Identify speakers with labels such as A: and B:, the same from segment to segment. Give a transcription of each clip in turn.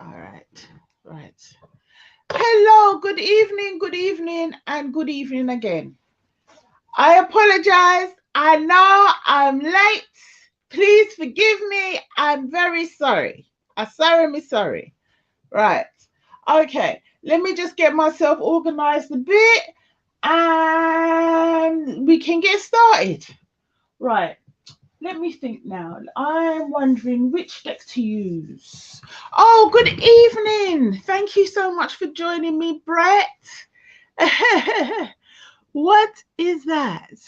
A: All right. Right. Hello, good evening, and good evening again. I apologize. I know I'm late. Please forgive me. I'm very sorry. I'm sorry, me sorry. Right. Okay. Let me just get myself organized a bit and we can get started. Right. Let me think now. I'm wondering which deck to use. Oh, good evening. Thank you so much for joining me, Brett. What is that?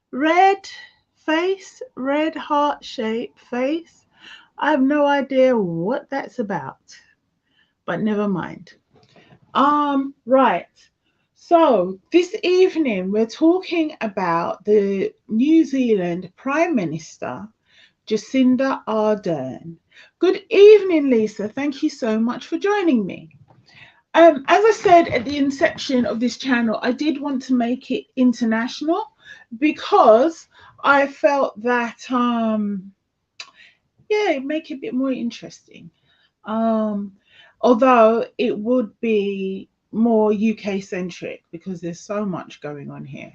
A: Red face, red heart shaped face. I have no idea what that's about, but never mind. Right. So this evening we're talking about the New Zealand Prime Minister Jacinda Ardern. Good evening, Lisa. Thank you so much for joining me. As I said at the inception of this channel, I did want to make it international because I felt that, yeah, make it a bit more interesting. Um, Although it would be more UK centric because there's so much going on here.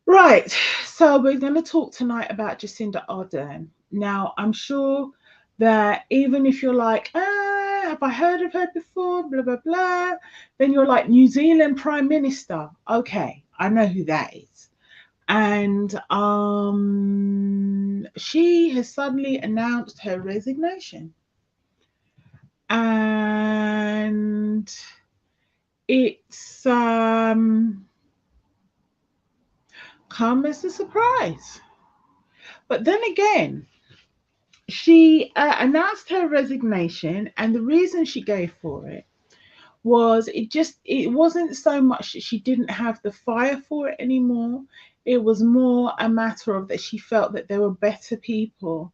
A: Right, so we're going to talk tonight about Jacinda Ardern. Now, I'm sure that even if you're like, have I heard of her before? Blah, blah, blah. Then you're like, New Zealand Prime Minister. Okay, I know who that is. And she has suddenly announced her resignation. And it's come as a surprise. But then again, she announced her resignation, and the reason she gave for it was it wasn't so much that she didn't have the fire for it anymore. It was more a matter of that she felt that there were better people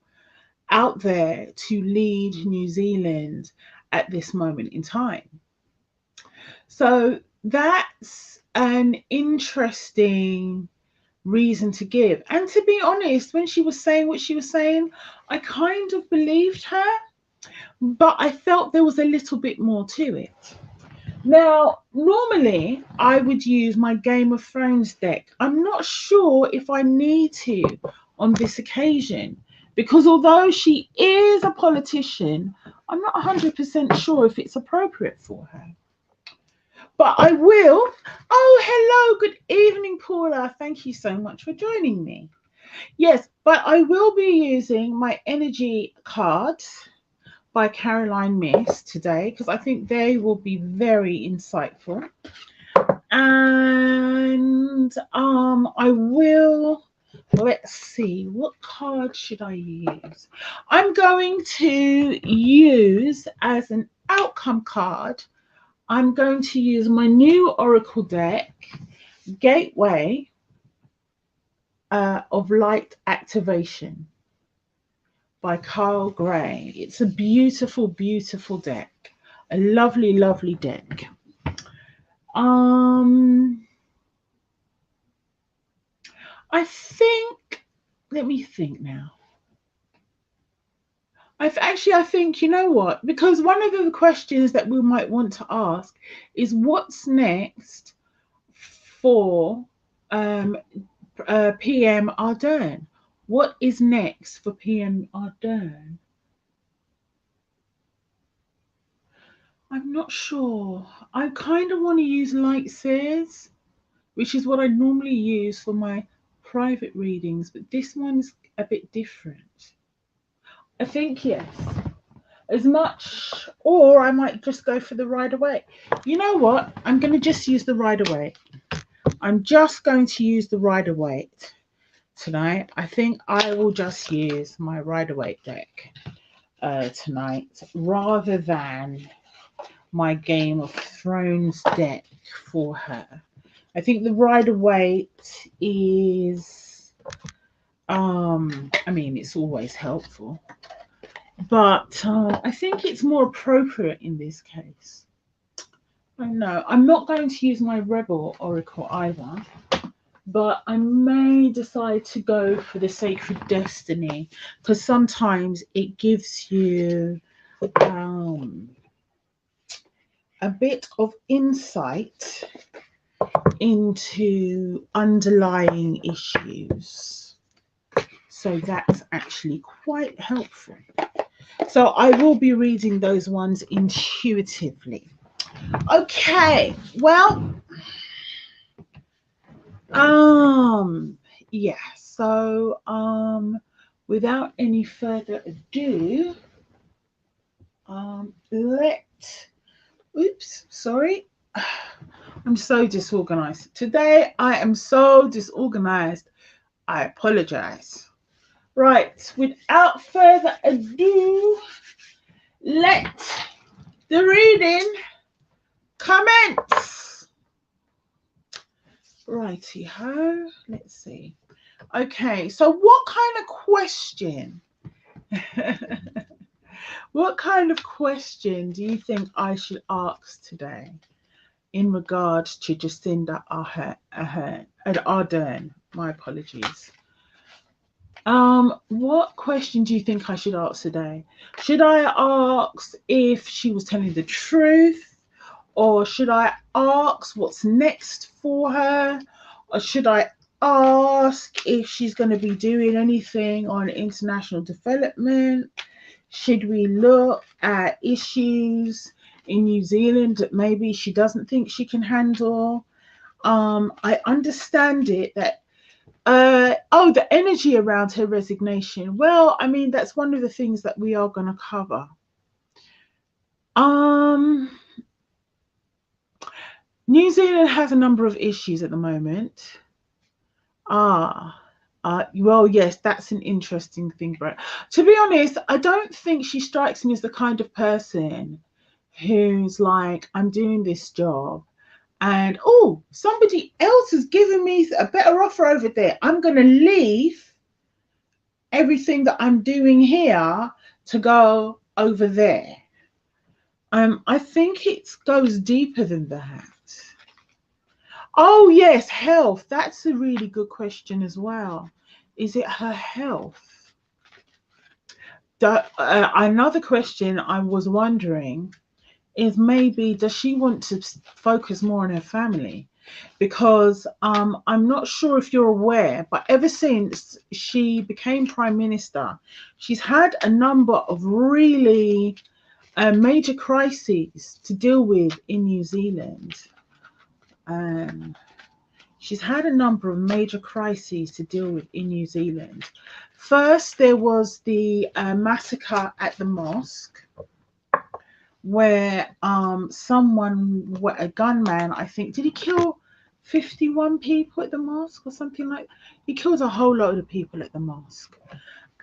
A: out there to lead New Zealand at this moment in time. So that's an interesting reason to give. And to be honest, when she was saying what she was saying, I kind of believed her, but I felt there was a little bit more to it. Now, normally I would use my Game of Thrones deck. I'm not sure if I need to on this occasion because although she is a politician, I'm not 100% sure if it's appropriate for her. But I will. Oh, hello. Good evening, Paula. Thank you so much for joining me. Yes, but I will be using my energy cards by Caroline Miss today because I think they will be very insightful. And I will, let's see, what card should I use? I'm going to use as an outcome card, I'm going to use my new Oracle deck, Gateway of Light Activation by Carl Gray. It's a beautiful, beautiful deck. A lovely, lovely deck. I think, let me think now. I think, you know what? Because one of the questions that we might want to ask is what's next for PM Ardern? What is next for PM Ardern? I'm not sure. I kind of want to use light seers, which is what I normally use for my private readings, but this one's a bit different. I think yes. As much, or I might just go for the Rider Waite. You know what? I'm going to just use the Rider Waite. I'm just going to use the Rider Waite tonight. I think I will just use my Rider Waite deck tonight rather than my Game of Thrones deck for her. I think the Rider Waite is, I mean, it's always helpful, but I think it's more appropriate in this case. I know I'm not going to use my Rebel Oracle either, but I may decide to go for the Sacred Destiny because sometimes it gives you um, a bit of insight into underlying issues. So that's actually quite helpful. So I will be reading those ones intuitively. Okay, well, um, yeah, so without any further ado, let oops, sorry. I'm so disorganized. Today I am so disorganized. I apologize. Right, without further ado, let the reading commence. Righty ho, let's see. Okay, so what kind of question? What kind of question do you think I should ask today in regards to Jacinda Ardern? My apologies. What question do you think I should ask today? Should I ask if she was telling the truth, or should I ask what's next for her, or should I ask if she's going to be doing anything on international development? Should we look at issues in New Zealand that maybe she doesn't think she can handle? I understand it that the energy around her resignation. Well, I mean, that's one of the things that we are going to cover. New Zealand has a number of issues at the moment. Well, yes, that's an interesting thing, Brett. To be honest, I don't think she strikes me as the kind of person who's like, I'm doing this job and oh, somebody else has given me a better offer over there. I'm going to leave everything that I'm doing here to go over there. I think it goes deeper than that. Oh, yes, health. That's a really good question as well. Is it her health? Another question I was wondering is maybe does she want to focus more on her family? Because I'm not sure if you're aware, but ever since she became prime minister, she's had a number of really major crises to deal with in New Zealand. She's had a number of major crises to deal with in New Zealand. First, there was the massacre at the mosque, where a gunman, I think, did he kill 51 people at the mosque or something like? He killed a whole load of people at the mosque,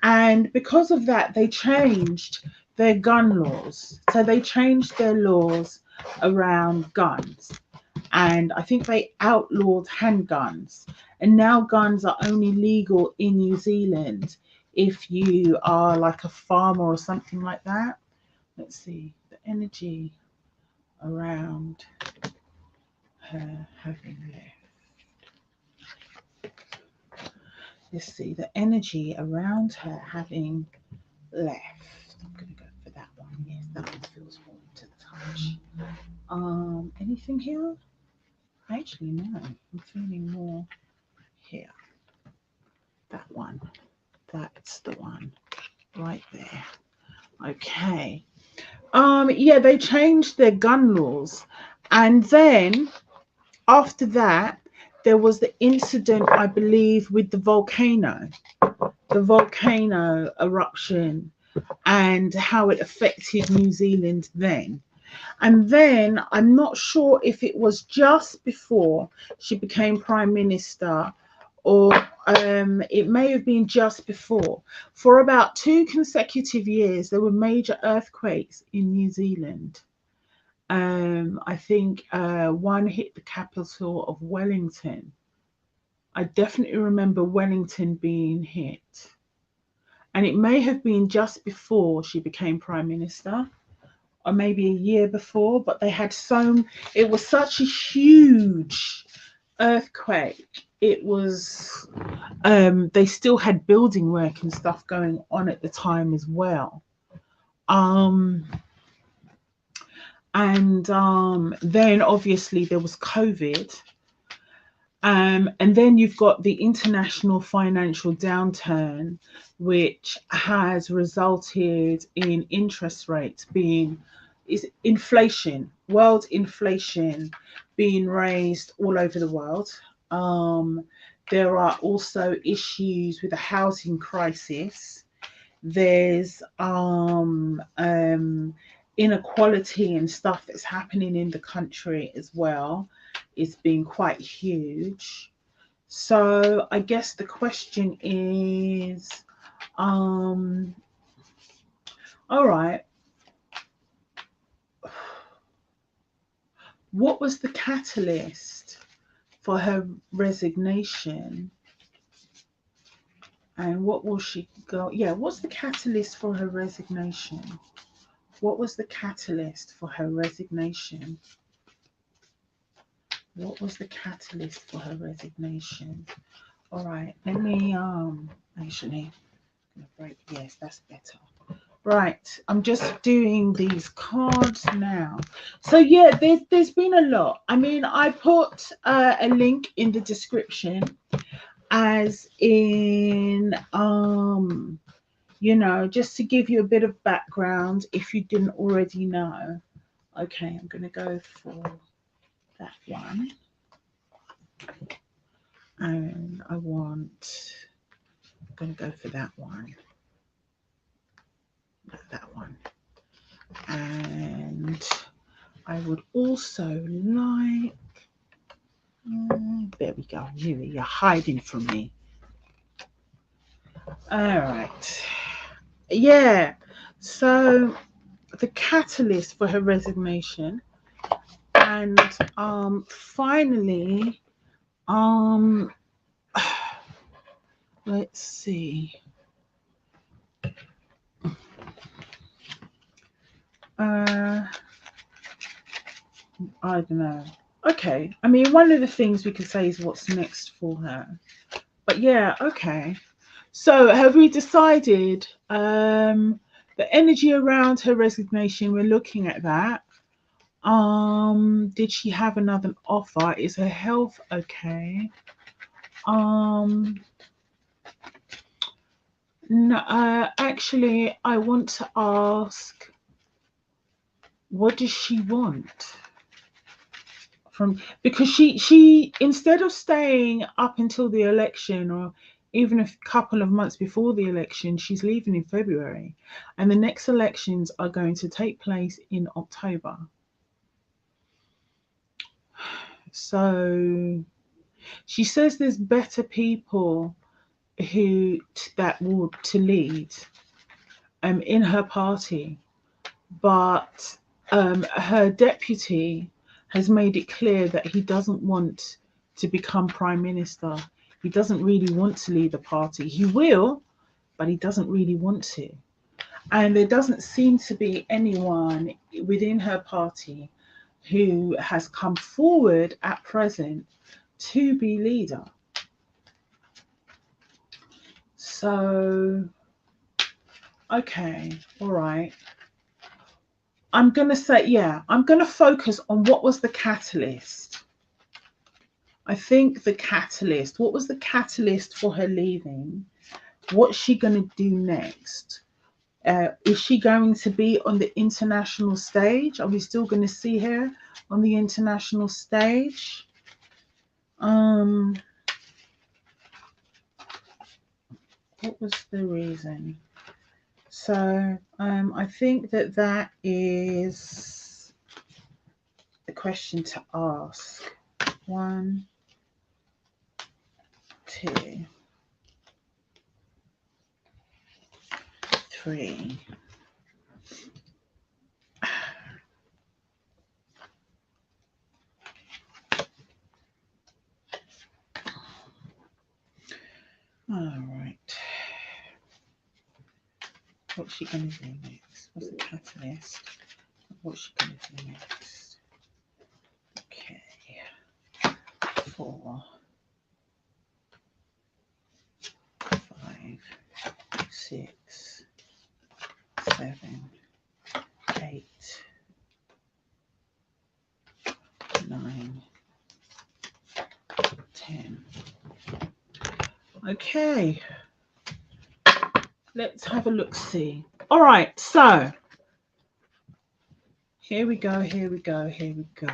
A: and because of that, they changed their gun laws. So they changed their laws around guns, and I think they outlawed handguns, and now guns are only legal in New Zealand if you are like a farmer or something like that. Let's see the energy around her having left. Let's see the energy around her having left. I'm gonna go for that one. Yes, that one feels warm to the touch. Anything here? Actually, no. I'm feeling more here. That one. That's the one right there. Okay. Yeah, they changed their gun laws, and then after that, there was the incident, I believe, with the volcano eruption, and how it affected New Zealand then. And then I'm not sure if it was just before she became prime minister, or it may have been just before. For about 2 consecutive years, there were major earthquakes in New Zealand. I think one hit the capital of Wellington. I definitely remember Wellington being hit. And it may have been just before she became prime minister, or maybe a year before, but it was such a huge earthquake. It was, they still had building work and stuff going on at the time as well. Um, and then obviously there was COVID. And then you've got the international financial downturn, which has resulted in interest rates being is inflation, world inflation being raised all over the world. Um, there are also issues with the housing crisis. There's inequality and stuff that's happening in the country as well. It's been quite huge. So I guess the question is, um, all right, what was the catalyst for her resignation? And what will she go? Yeah, what's the catalyst for her resignation? What was the catalyst for her resignation? What was the catalyst for her resignation? All right, let me actually break. Yes, that's better. Right, I'm just doing these cards now. So yeah, there's been a lot. I mean, I put a link in the description, as in just to give you a bit of background if you didn't already know. Okay, I'm gonna go for that one. And I'm going to go for that one. That one. And I would also like, there we go, you're hiding from me. All right. Yeah. So the catalyst for her resignation, and finally, let's see. I don't know. Okay. I mean, one of the things we could say is what's next for her. But yeah, okay. So have we decided the energy around her resignation? We're looking at that. Did she have another offer? Is her health okay? No, actually, I want to ask, what does she want from? Because she instead of staying up until the election, or even a couple of months before the election, she's leaving in February, and the next elections are going to take place in October. So she says there's better people that would to lead in her party, but her deputy has made it clear that he doesn't want to become prime minister. He doesn't really want to lead the party. He will, but he doesn't really want to. And there doesn't seem to be anyone within her party who has come forward at present to be leader. So, okay, all right. I'm going to say, yeah, I'm going to focus on what was the catalyst. I think the catalyst, what was the catalyst for her leaving? What's she going to do next? Is she going to be on the international stage? Are we still going to see her on the international stage? What was the reason? So I think that is the question to ask. 1, 2, 3. All right. What's she going to do next? What's the catalyst? What's she going to do next? Okay. 4, 5, 6, 7, Okay, let's have a look see. All right, so here we go, here we go, here we go.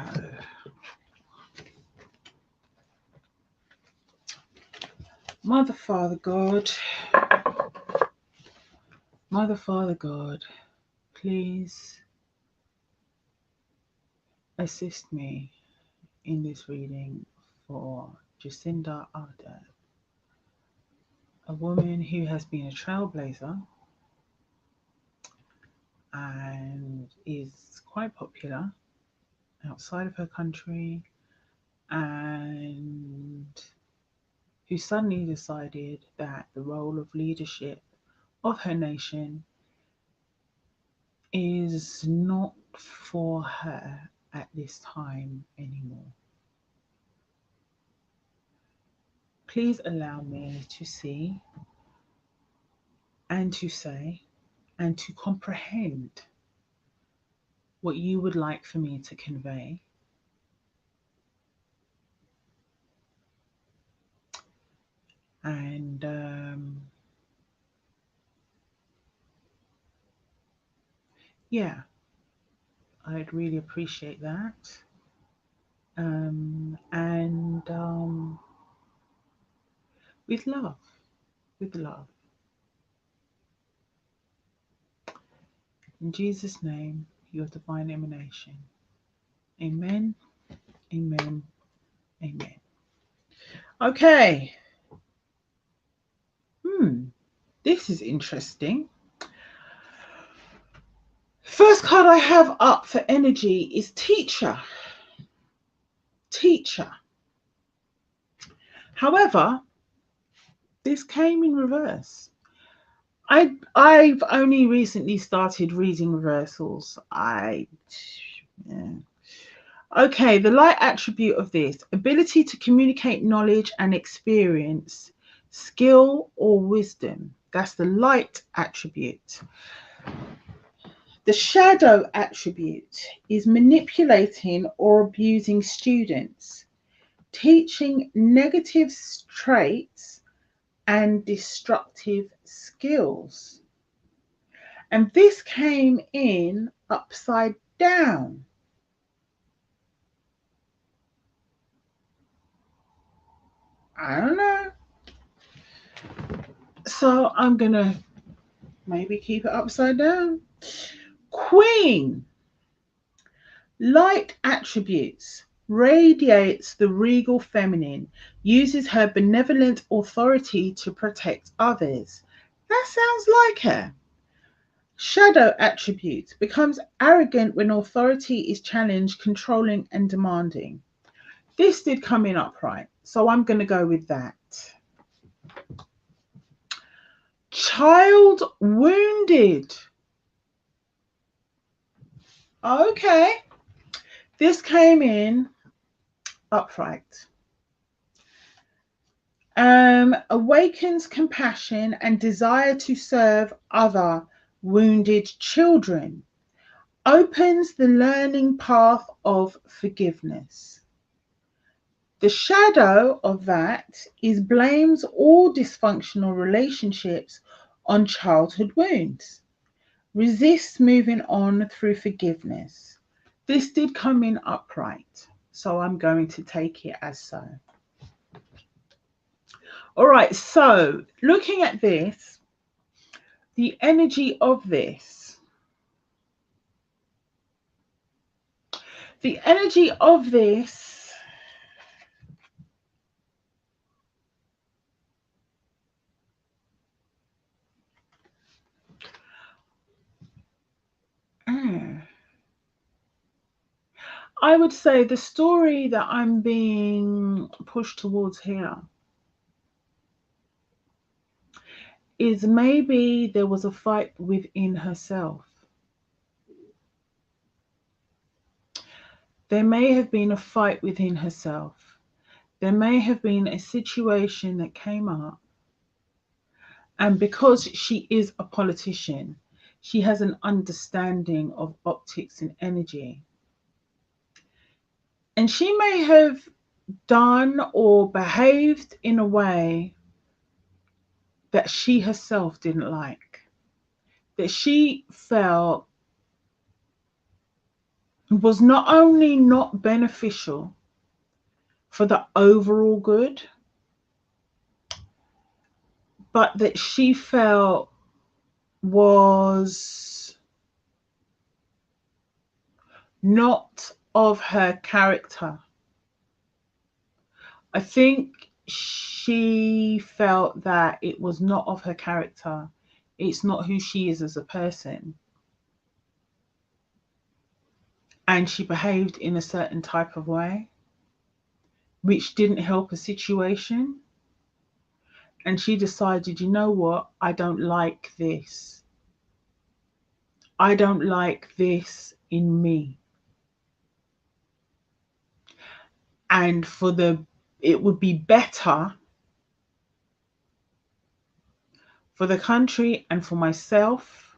A: Mother, Father, God. Mother, Father, God, please assist me in this reading for Jacinda Ardern, a woman who has been a trailblazer and is quite popular outside of her country, and who suddenly decided that the role of leadership of her nation is not for her at this time anymore. Please allow me to see and to say and to comprehend what you would like for me to convey. And yeah, I'd really appreciate that. And with love, with love. In Jesus' name, your divine emanation. Amen, amen, amen. Okay. This is interesting. First card I have up for energy is teacher. Teacher. However, this came in reverse. I've only recently started reading reversals. Yeah. Okay, the light attribute of this, ability to communicate knowledge and experience, skill or wisdom. That's the light attribute. The shadow attribute is manipulating or abusing students, teaching negative traits and destructive skills. And this came in upside down. I don't know. So I'm going to maybe keep it upside down. Queen. Light attributes. Radiates the regal feminine. Uses her benevolent authority to protect others. That sounds like her. Shadow attributes. Becomes arrogant when authority is challenged, controlling and demanding. This did come in upright, so I'm going to go with that. Child wounded. Okay. This came in upright. Awakens compassion and desire to serve other wounded children. Opens the learning path of forgiveness. The shadow of that is blames all dysfunctional relationships on childhood wounds. Resists moving on through forgiveness. This did come in upright, so I'm going to take it as so. All right, so looking at this, the energy of this. The energy of this I would say the story that I'm being pushed towards here is maybe there was a fight within herself. There may have been a fight within herself. There may have been a situation that came up. And because she is a politician, she has an understanding of optics and energy. And she may have done or behaved in a way that she herself didn't like, that she felt was not only not beneficial for the overall good, but that she felt was not of her character. I think she felt that it was not of her character. It's not who she is as a person. And she behaved in a certain type of way, which didn't help a situation. And she decided, you know what? I don't like this. I don't like this in me. And it would be better for the country and for myself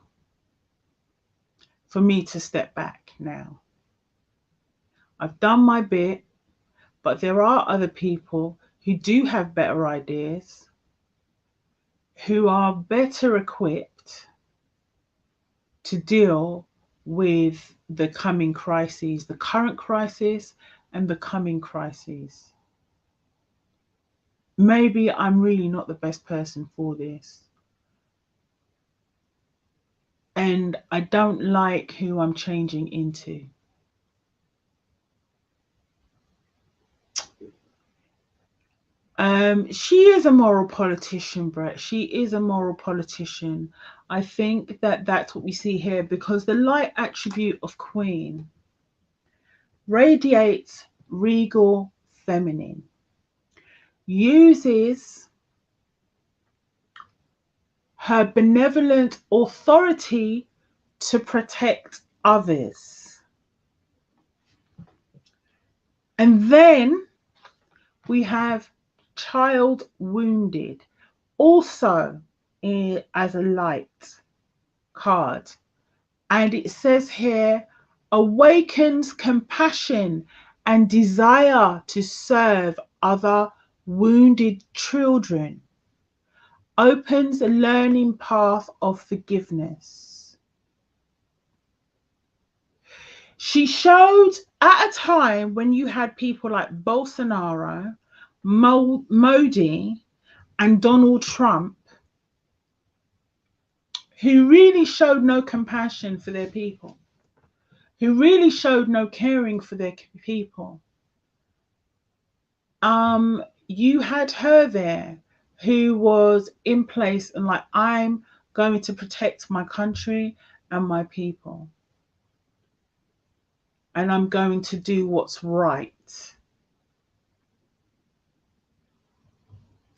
A: for me to step back now. I've done my bit, but there are other people who do have better ideas, who are better equipped to deal with the coming crises, the current crisis and the coming crises. Maybe I'm really not the best person for this. And I don't like who I'm changing into. She is a moral politician, Brett. She is a moral politician. I think that that's what we see here, because the light attribute of Queen radiates regal feminine, uses her benevolent authority to protect others. And then we have child wounded, also as a light card. And it says here, awakens compassion and desire to serve other wounded children, opens a learning path of forgiveness. She showed at a time when you had people like Bolsonaro, Modi, and Donald Trump, who really showed no compassion for their people, who really showed no caring for their people. You had her there who was in place and like, I'm going to protect my country and my people. And I'm going to do what's right.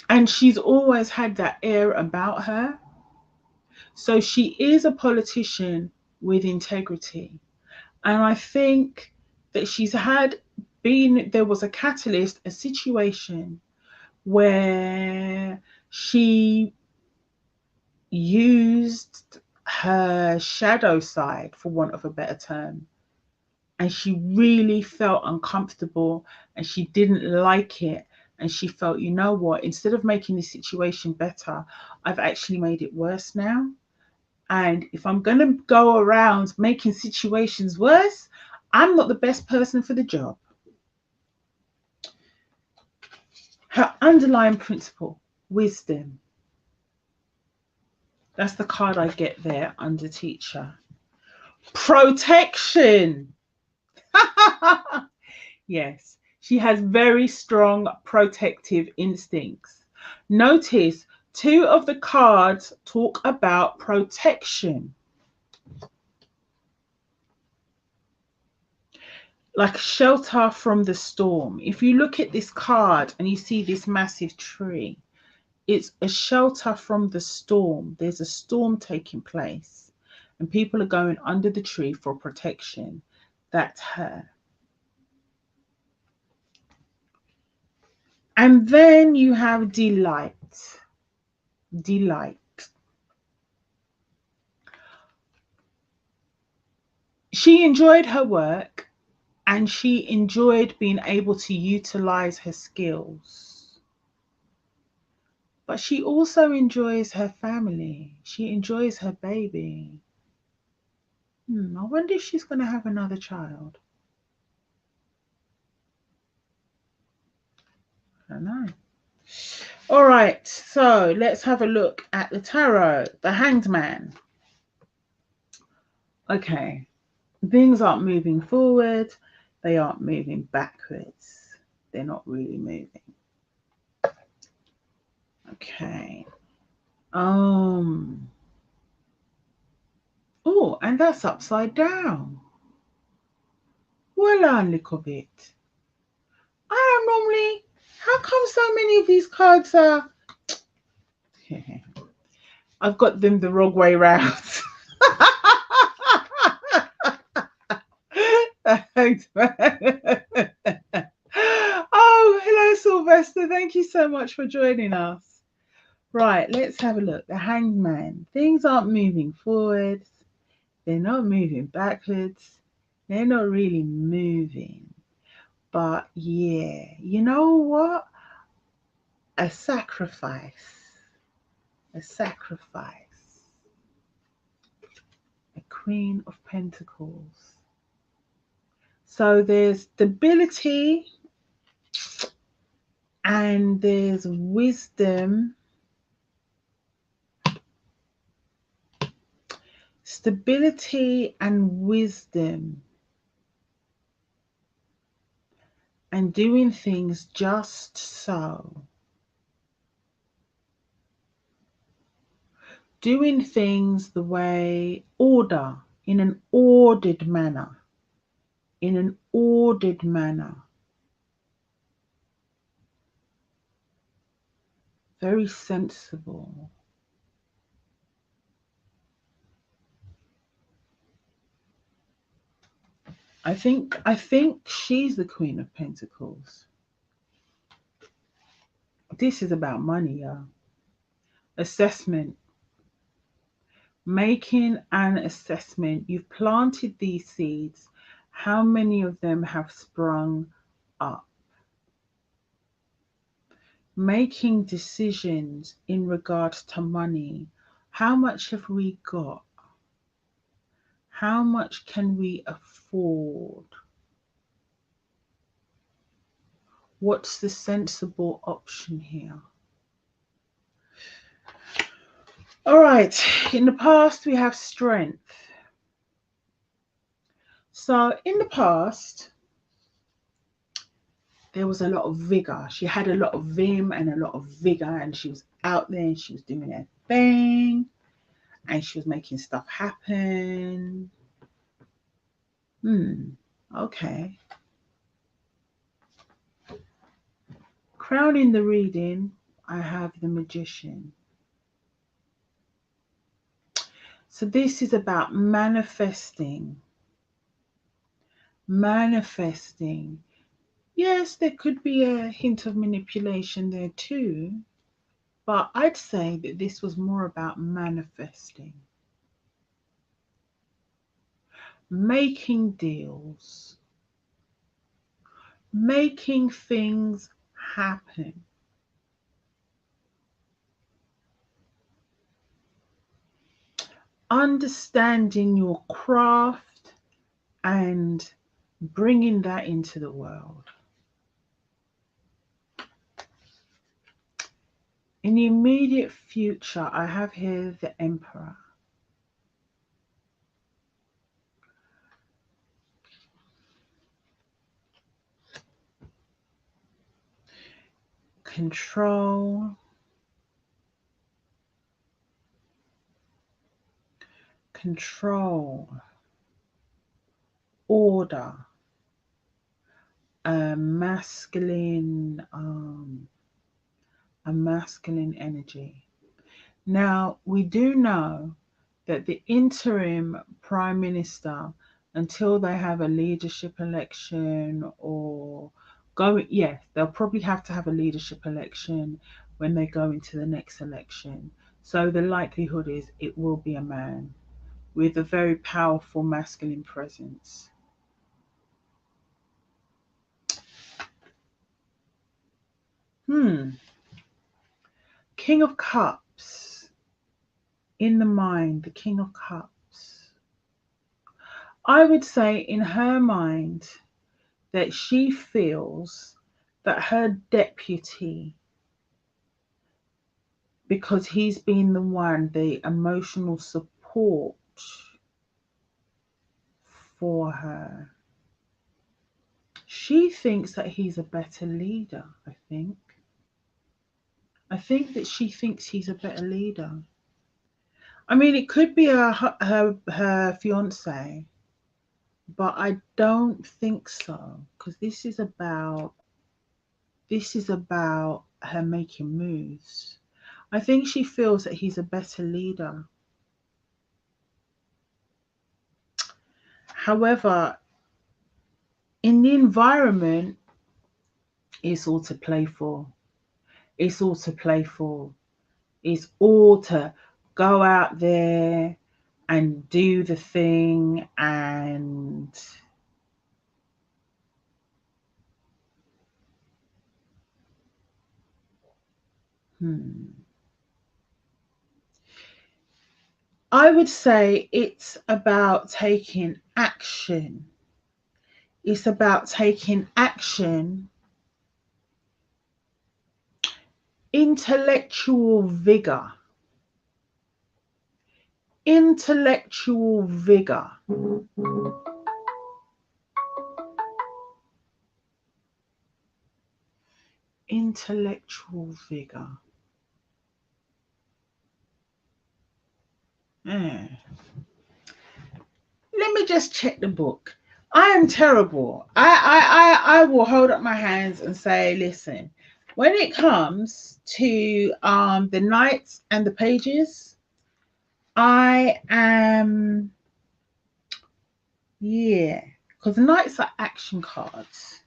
A: And she's always had that air about her. So she is a politician with integrity. And I think that there was a catalyst, a situation where she used her shadow side, for want of a better term, and she really felt uncomfortable and she didn't like it. And she felt, you know what, instead of making this situation better, I've actually made it worse now. And if I'm going to go around making situations worse, I'm not the best person for the job. Her underlying principle, wisdom. That's the card I get there under teacher. Protection. Yes, she has very strong protective instincts. Notice 2 of the cards talk about protection. Like shelter from the storm. If you look at this card and you see this massive tree, it's a shelter from the storm. There's a storm taking place and people are going under the tree for protection. That's her. And then you have delight. Delight. She enjoyed her work and she enjoyed being able to utilize her skills. But she also enjoys her family. She enjoys her baby. I wonder if she's going to have another child. I don't know. All right, so let's have a look at the tarot. The Hanged Man. Okay, things aren't moving forward. They aren't moving backwards. They're not really moving. Okay. Oh, and that's upside down. Well, a little bit. I don't normally. How come so many of these cards are? I've got them the wrong way round. Thanks, man. Oh, hello, Sylvester. Thank you so much for joining us. Right, let's have a look. The Hanged Man. Things aren't moving forwards. They're not moving backwards. They're not really moving. But yeah, you know what? A sacrifice. A sacrifice. A Queen of Pentacles. So there's stability and there's wisdom. Stability and wisdom. And doing things just so. Doing things the way order, in an ordered manner. In an ordered manner. Very sensible. I think she's the Queen of Pentacles. This is about money, yeah. Assessment. Making an assessment. You've planted these seeds. How many of them have sprung up? Making decisions in regards to money. How much have we got? How much can we afford? What's the sensible option here? All right, in the past we have strength. So in the past, there was a lot of vigor. She had a lot of vim and a lot of vigor, and she was out there and she was doing her thing and she was making stuff happen. Okay. Crowning the reading, I have the Magician. So this is about manifesting. Manifesting. Yes, there could be a hint of manipulation there too, but I'd say that this was more about manifesting. Making deals. Making things happen. Understanding your craft and bringing that into the world. In the immediate future, I have here the Emperor. Control. Control. Order. A masculine energy. Now, we do know that the interim prime minister, until they have a leadership election or they'll probably have to have a leadership election when they go into the next election. So the likelihood is it will be a man with a very powerful masculine presence. King of Cups in the mind, the King of Cups. I would say in her mind that she feels that her deputy, because he's been the one, the emotional support for her, she thinks that he's a better leader. I think that she thinks he's a better leader. I mean, it could be her fiance, but I don't think so, because this is about her making moves. I think she feels that he's a better leader. However, in the environment, it's all to play for. It's all to play for. It's all to go out there and do the thing and I would say it's about taking action. It's about taking action, intellectual vigor. Intellectual vigor. Intellectual vigor. Let me just check the book. I am terrible. I will hold up my hands and say, listen, when it comes to the knights and the pages, I am, yeah, because the knights are action cards.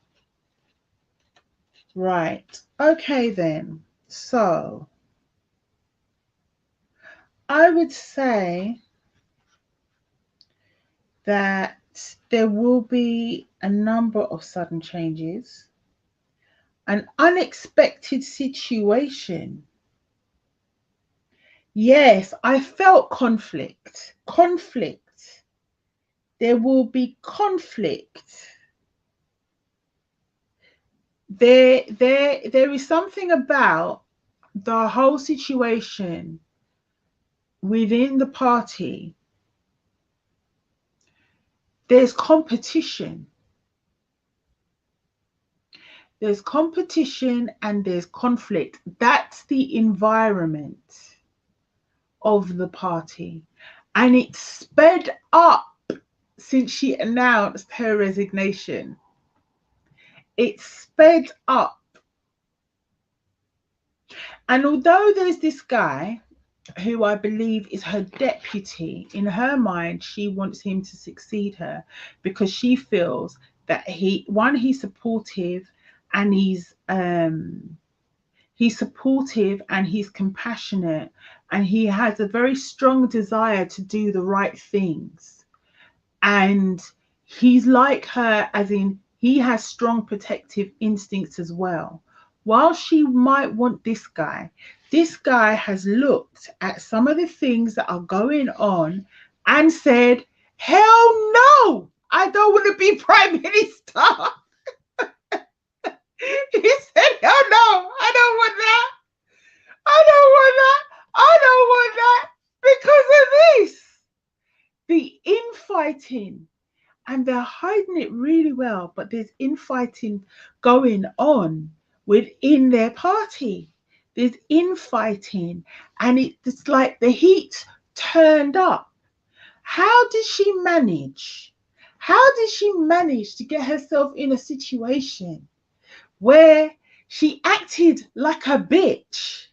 A: Right. Okay then. So I would say that there will be a number of sudden changes, an unexpected situation. Yes, I felt conflict. Conflict. There will be conflict. There is something about the whole situation within the party. There's competition. There's competition and there's conflict. That's the environment of the party. And it's sped up since she announced her resignation. It's sped up. And although there's this guy who I believe is her deputy, in her mind, she wants him to succeed her because she feels that he's supportive and he's supportive and he's compassionate and he has a very strong desire to do the right things. And he's like her, as in he has strong protective instincts as well. While she might want this guy has looked at some of the things that are going on and said, hell no, I don't want to be prime minister. He said, hell no, I don't want that. I don't want that. I don't want that because of this. The infighting, and they're hiding it really well, but there's infighting going on within their party. There's infighting, and it's like the heat turned up. How did she manage? How did she manage to get herself in a situation where she acted like a bitch?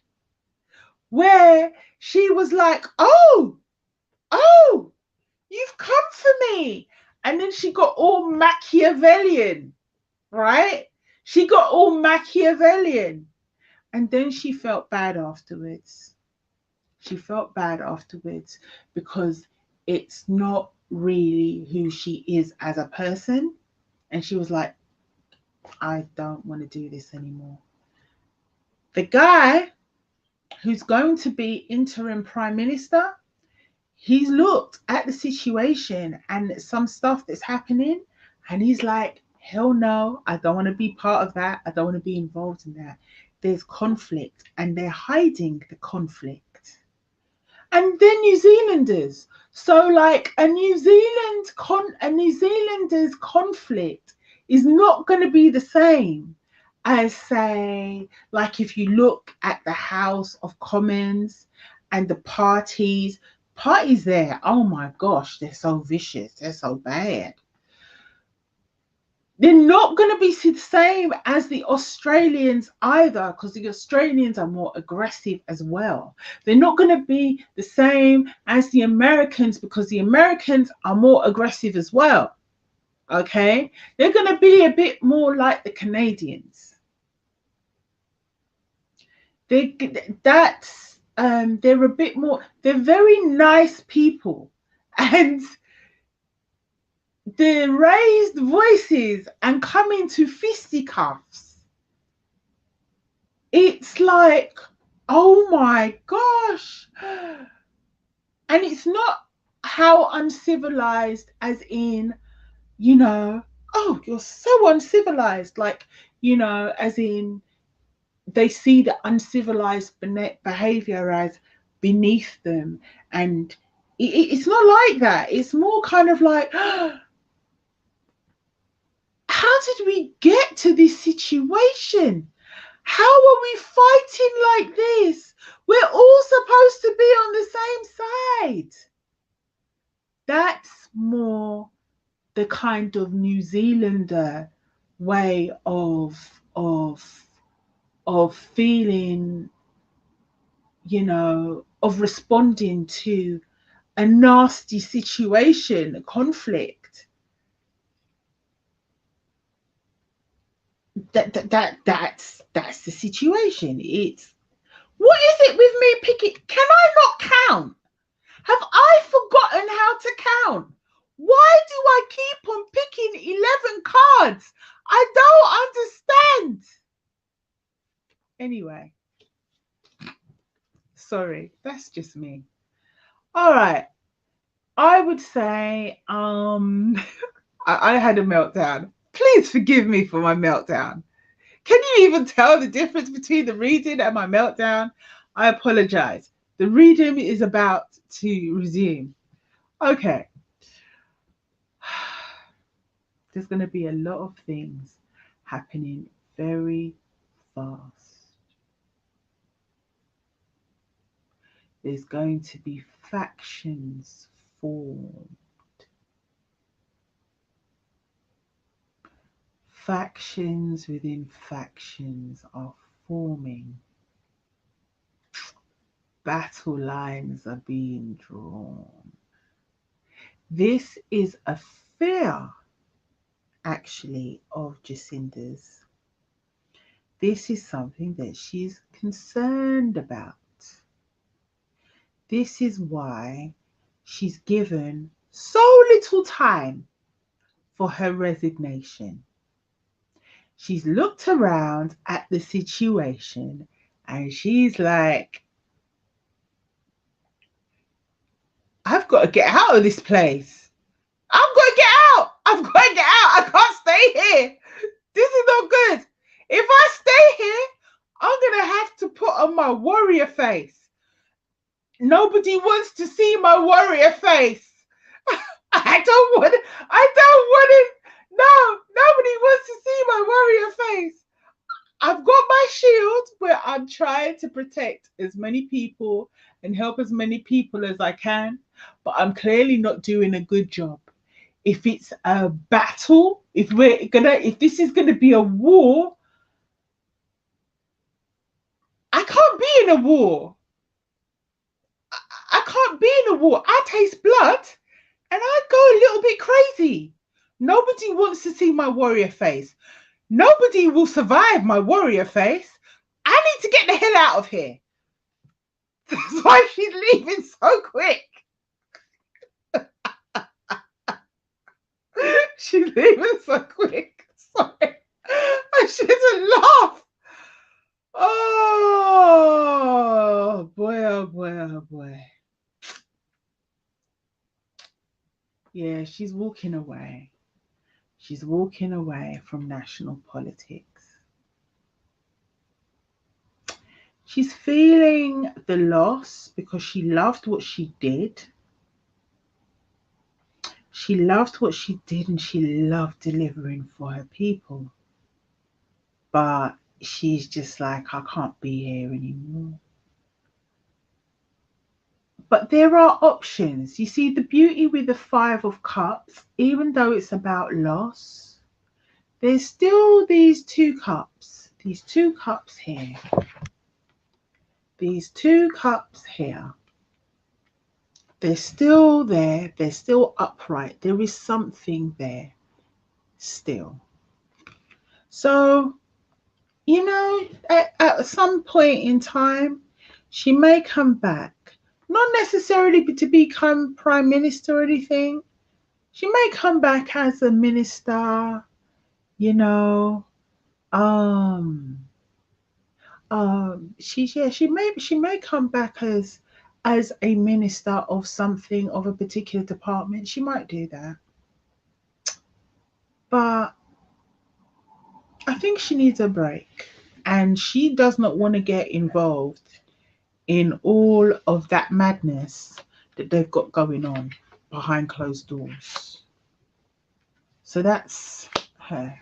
A: Where she was like, oh, you've come for me. And then she got all Machiavellian, right? She got all Machiavellian. And then she felt bad afterwards. She felt bad afterwards because it's not really who she is as a person. And she was like, I don't want to do this anymore. The guy who's going to be interim prime minister, he's looked at the situation and some stuff that's happening, and he's like, hell no, I don't want to be part of that. I don't want to be involved in that. There's conflict and they're hiding the conflict. And they're New Zealanders. So like a New Zealander's conflict is not going to be the same as, say, like if you look at the House of Commons and the parties there, oh my gosh, they're so vicious, they're so bad. They're not going to be the same as the Australians either, because the Australians are more aggressive as well. They're not going to be the same as the Americans, because the Americans are more aggressive as well. Okay, they're going to be a bit more like the Canadians. They're a bit more, they're very nice people, and the raised voices and coming to fisticuffs, it's like, oh my gosh. And it's not how uncivilized as in, you know, oh, you're so uncivilized, like, you know, as in they see the uncivilized behavior as beneath them. And it's not like that. It's more kind of like, how did we get to this situation? How are we fighting like this? We're all supposed to be on the same side. That's more the kind of New Zealander way of feeling, you know, of responding to a nasty situation, a conflict. That's the situation. It's, what is it with me picking? Can I not count? Have I forgotten how to count? Why do I keep on picking 11 cards? I don't understand. Anyway, sorry, that's just me. All right, I would say I had a meltdown. Please forgive me for my meltdown. Can you even tell the difference between the reading and my meltdown? I apologize. The reading is about to resume. Okay. There's going to be a lot of things happening very fast. There's going to be factions formed. Factions within factions are forming. Battle lines are being drawn. This is a fear, actually, of Jacinda's. This is something that she's concerned about. This is why she's given so little time for her resignation. She's looked around at the situation and she's like, I've got to get out of this place. I've got to get out. I've got to get out. I can't stay here. This is not good. If I stay here, I'm going to have to put on my warrior face. Nobody wants to see my warrior face. I don't want it. No, nobody wants to see my warrior face. I've got my shield where I'm trying to protect as many people and help as many people as I can, but I'm clearly not doing a good job. If it's a battle, if this is gonna be a war, I can't be in a war. I can't be in a war. I taste blood and I go a little bit crazy. Nobody wants to see my warrior face. Nobody will survive my warrior face. I need to get the hell out of here. That's why she's leaving so quick. She's leaving so quick. Sorry. I shouldn't laugh. Oh yeah, she's walking away. She's walking away from national politics. She's feeling the loss because she loved what she did. She loved what she did and she loved delivering for her people. But she's just like, I can't be here anymore. But there are options. You see, the beauty with the Five of Cups, even though it's about loss, there's still these two cups here, these two cups here. They're still there, they're still upright. There is something there still. So, you know, at some point in time, she may come back. Not necessarily to become prime minister or anything. She may come back as a minister, you know. She may come back as a minister of something, of a particular department. She might do that. But I think she needs a break. And she does not want to get involved in all of that madness that they've got going on behind closed doors. So that's her.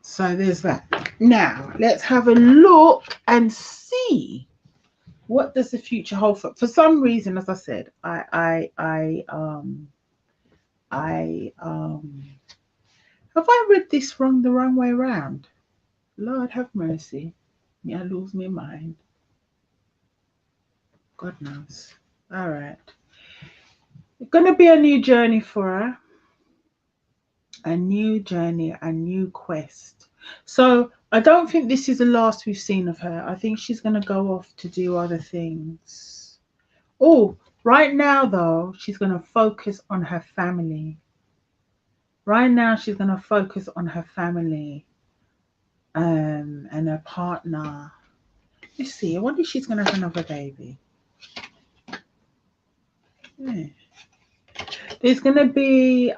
A: So there's that. Now let's have a look and see what does the future hold for some reason. As I said, have I read this wrong the wrong way around? Lord have mercy. Me, I lose my mind. God knows. All right. It's going to be a new journey for her. A new journey, a new quest. So I don't think this is the last we've seen of her. I think she's going to go off to do other things. Oh, right now, though, she's going to focus on her family. Right now, she's going to focus on her family and her partner. Let's see. I wonder if she's going to have another baby. Yeah. There's going to be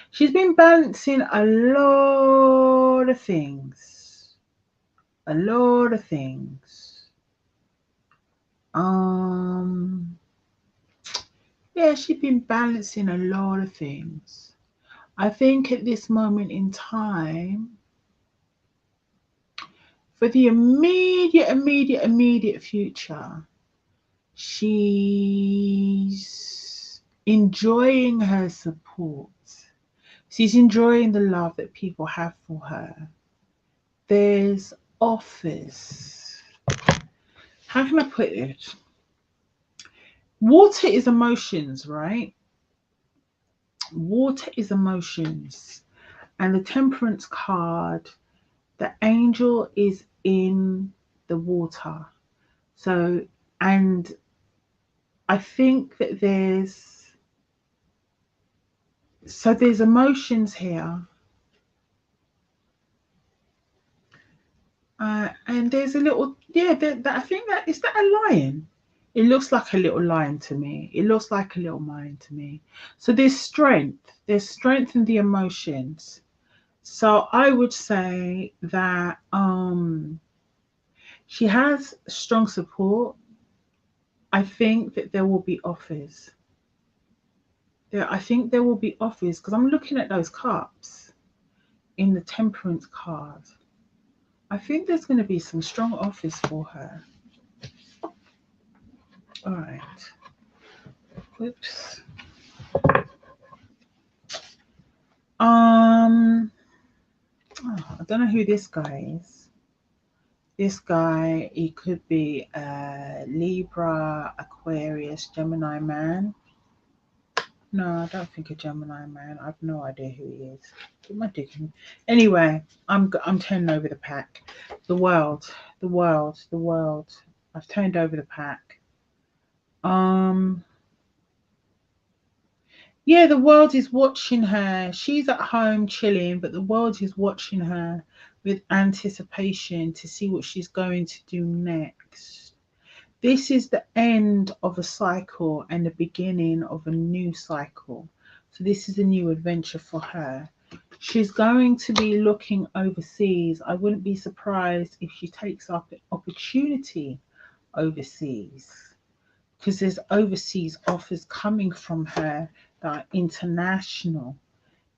A: she's been balancing a lot of things. A lot of things. Yeah, she's been balancing a lot of things. I think at this moment in time, for the immediate future, she's enjoying her support. She's enjoying the love that people have for her. There's offers. How can I put it? Water is emotions, right? Water is emotions. And the Temperance card, the angel is in the water. So, and I think that there's emotions here. And there's a little, yeah, I think that, is that a lion? It looks like a little lion to me. It looks like a little lion to me. So there's strength in the emotions. So I would say that she has strong support. I think that there will be offers. I think there will be offers because I'm looking at those cups in the Temperance card. I think there's going to be some strong offers for her. All right. Whoops. I don't know who this guy is. This guy, he could be a Libra, Aquarius, Gemini man. No, I don't think a Gemini man. I've no idea who he is. What am I digging? Anyway, I'm turning over the pack. The world. I've turned over the pack. Yeah, the world is watching her. She's at home chilling, but the world is watching her with anticipation to see what she's going to do next. This is the end of a cycle and the beginning of a new cycle. So this is a new adventure for her. She's going to be looking overseas. I wouldn't be surprised if she takes up an opportunity overseas, because there's overseas offers coming from her that are international.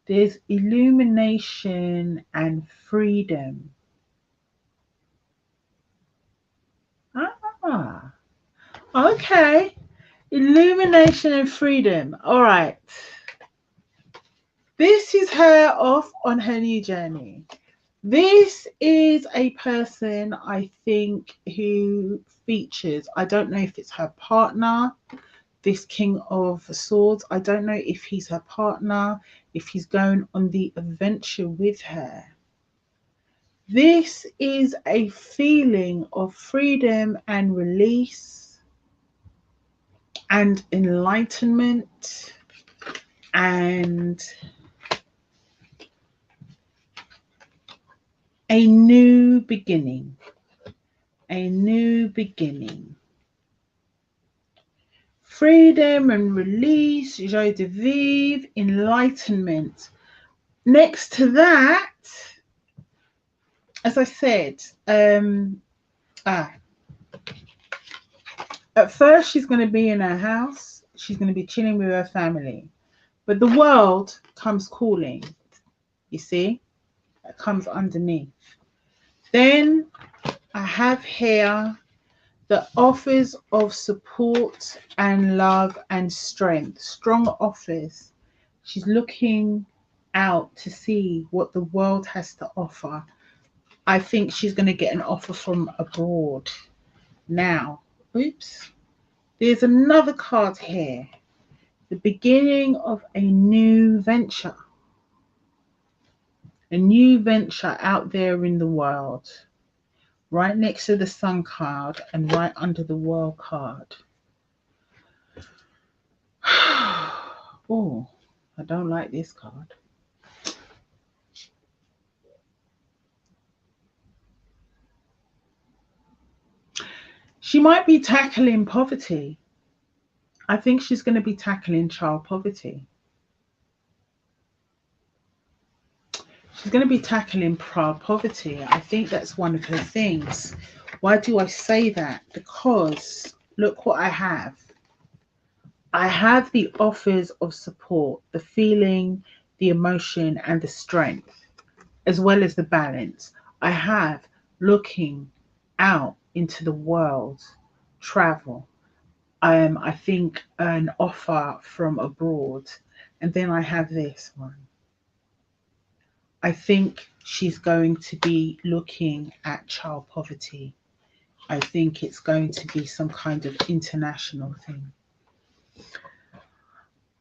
A: There's illumination and freedom. Ah, okay. Illumination and freedom. All right. This is her off on her new journey. This is a person I think who features, I don't know if it's her partner, this King of Swords. I don't know if he's her partner, if he's going on the adventure with her. This is a feeling of freedom and release and enlightenment and a new beginning. A new beginning. Freedom and release, joie de vivre, enlightenment. Next to that, as I said, at first she's going to be in her house. She's going to be chilling with her family. But the world comes calling, you see? It comes underneath. Then I have here the offers of support and love and strength. Strong offers. She's looking out to see what the world has to offer. I think she's going to get an offer from abroad. Now, oops, there's another card here. The beginning of a new venture. A new venture out there in the world. Right next to the Sun card and right under the World card. Oh, I don't like this card. She might be tackling poverty. I think she's going to be tackling child poverty. She's going to be tackling child poverty. I think that's one of her things. Why do I say that? Because look what I have. I have the offers of support, the feeling, the emotion, and the strength, as well as the balance. I have looking out into the world, travel. I think an offer from abroad, and then I have this one. I think she's going to be looking at child poverty. I think it's going to be some kind of international thing.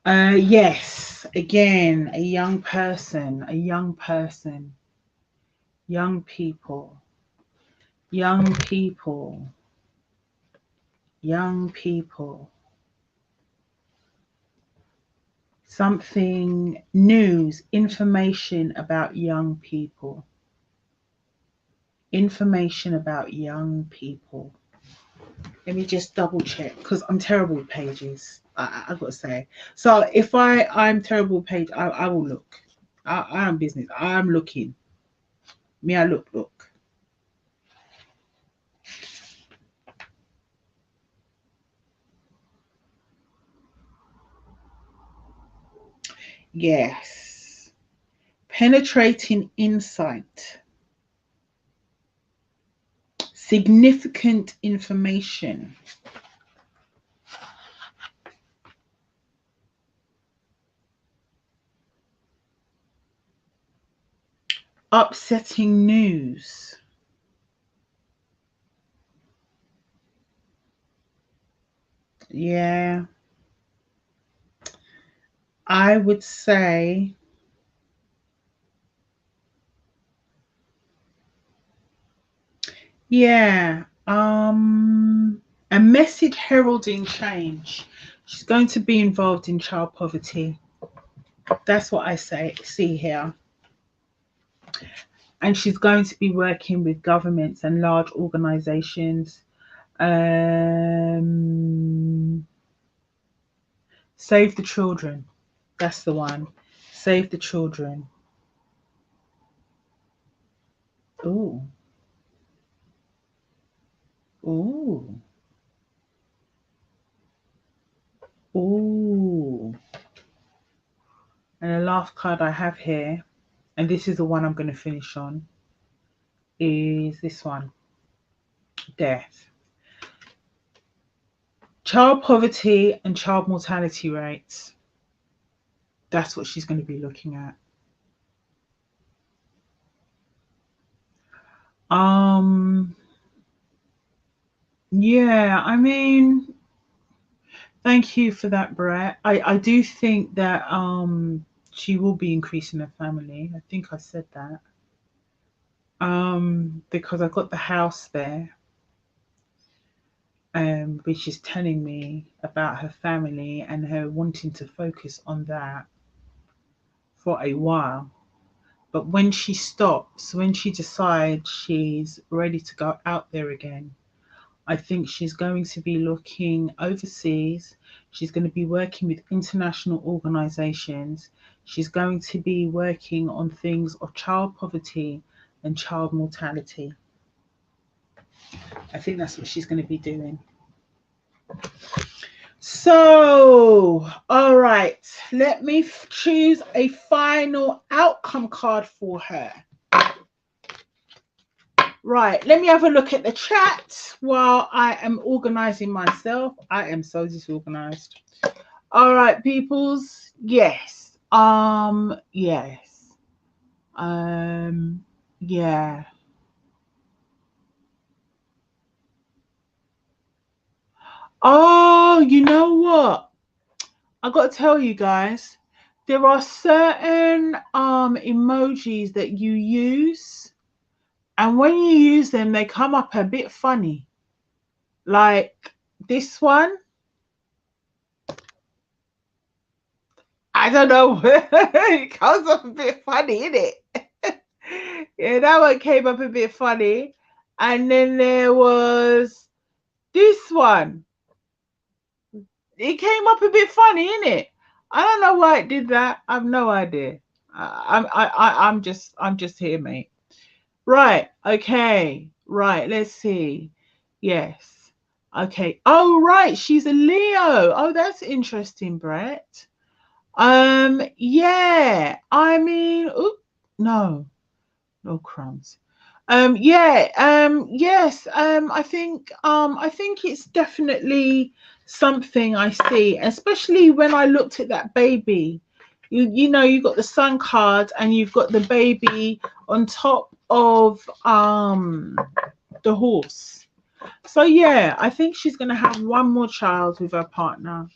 A: Yes, again, a young person, young people, young people, young people. Something news, information about young people. Information about young people. Let me just double check because I'm terrible with pages. I've got to say. So if I'm terrible with page, I will look. I am business. I'm looking. Me, I look. Yes. Penetrating insight. Significant information. Upsetting news. Yeah. I would say yeah. A message heralding change. She's going to be involved in child poverty. That's what I see here. And she's going to be working with governments and large organizations. Save the children. That's the one. Save the children. Ooh. Ooh. Ooh. And the last card I have here, and this is the one I'm going to finish on, is this one. Death. Child poverty and child mortality rates. That's what she's going to be looking at. Yeah, I mean, thank you for that, Brett. I do think that she will be increasing her family. I think I said that. Because I got the house there, which is telling me about her family and her wanting to focus on that for a while. But when she stops, when she decides she's ready to go out there again, I think she's going to be looking overseas. She's going to be working with international organizations. She's going to be working on things of child poverty and child mortality. I think that's what she's going to be doing. So, all right, let me choose a final outcome card for her. Right, let me have a look at the chat while I am organizing myself. I am so disorganized. All right, peoples. Yes. Yes. Yeah. Oh, you know what? I got to tell you guys, there are certain emojis that you use, and when you use them, they come up a bit funny. Like this one. I don't know. It comes up a bit funny, isn't it? Yeah, that one came up a bit funny. And then there was this one. It came up a bit funny, isn't it? I don't know why it did that. I've no idea. I'm just here, mate. Right. Okay. Right. Let's see. Yes. Okay. Oh, right. She's a Leo. Oh, that's interesting, Brett. Yeah. I mean, no crumbs. Yes. I think it's definitely something I see, especially when I looked at that baby. You know, you've got the sun card and you've got the baby on top of the horse. So yeah, I think she's gonna have one more child with her partner.